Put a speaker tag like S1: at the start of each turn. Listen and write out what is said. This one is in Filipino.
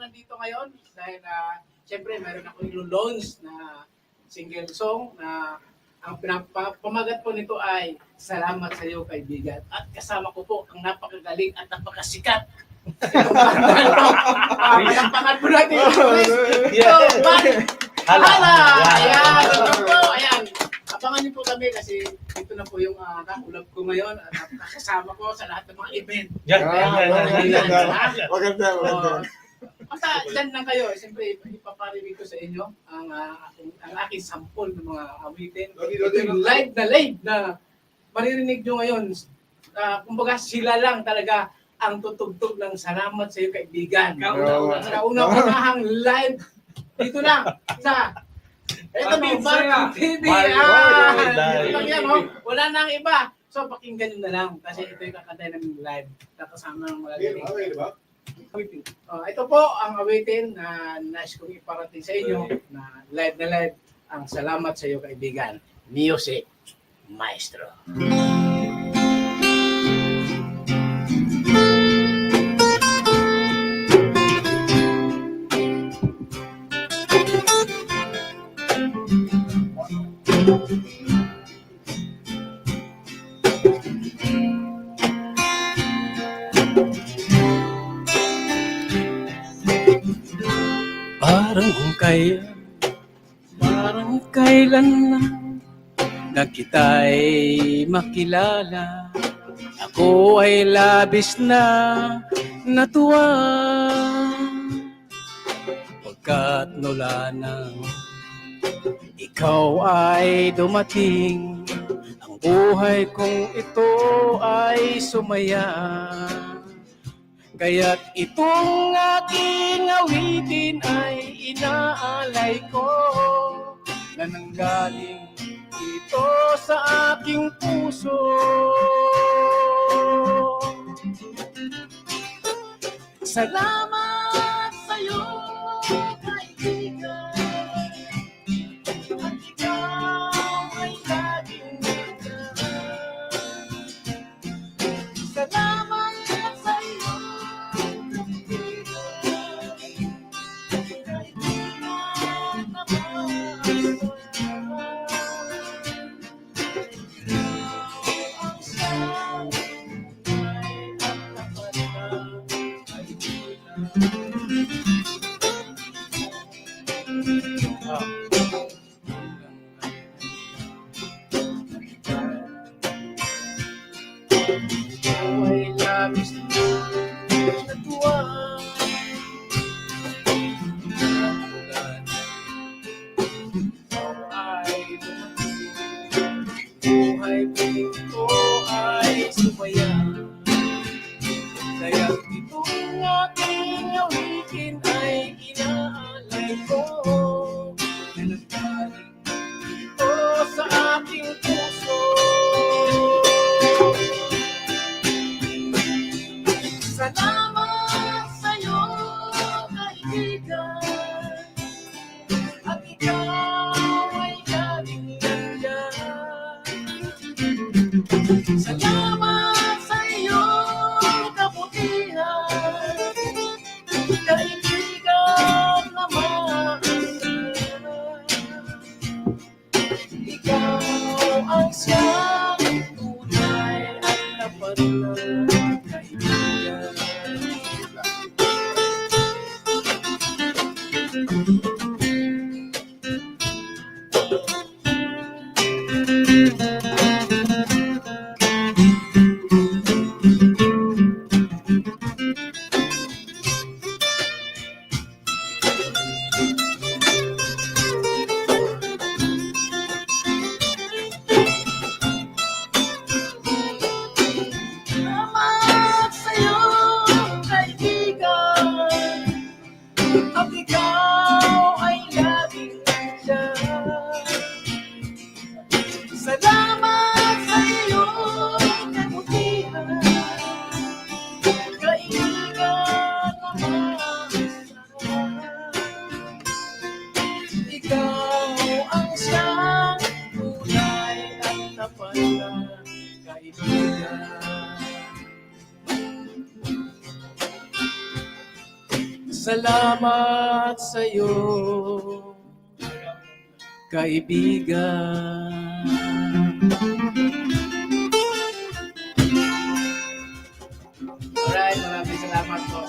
S1: nandito ngayon dahil siyempre meron ako ilo-launch na single song na ang pamagat po nito ay Salamat sa iyo, kaibigan. At kasama ko po ang napakagaling at napakasikat. Palakpakan po natin. Hala! Ayan, ayan. Abangan niyo po kami kasi ito na po yung nakulab ko ngayon at kasama ko sa lahat ng mga event.
S2: Maganda.
S1: Basta dyan lang kayo. Siyempre, ipaparinig ko sa inyo ang aking sample ng mga awitin. Ito yung live na maririnig nyo ngayon. Kumbaga sila lang talaga ang tutugtog ng Salamat sa iyo, kaibigan. Kauna-unahang live dito lang sa ito ni Mark TV. Wala nang iba. So pakinggan nyo na lang kasi ito yung kakantay namin live. Nakasama ng mga galing. Ito po ang awitin na nais kong iparating sa inyo na live ang Salamat sa iyo, kaibigan. Music Maestro. Parang kailan na kita'y makilala, ako ay labis na natuwa, pagkat mula nang ikaw ay dumating, ang buhay kong ito ay sumaya. Kaya't itong aking awitin ay inaalay ko na nanggaling ito sa aking puso. Salamat sa'yo, kaibigan, at ikaw ay laging nandiyan. Salamat sa'yo, ay labis na natuwa, buhay ko ay sumaya. Kaya itong aking awitin ay inaalay ko na nagkaling ito sa aking puso. Salamat sa'yo, kaibigan, at ikaw ay laging nandiyan. Salamat sa iyong kabutihan, kaibigan na mahal. Ikaw ang siyang tunay at tapat na kaibigan. Salamat sa'yo, kaibigan, at ikaw ay laging nandiyan. Salamat sa iyong kabutihan, kaibigan na mahal. Ikaw ang siyang tunay at tapat na kaibigan. Salamat sa'yo, kaibigan. Alright, maraming salamat po.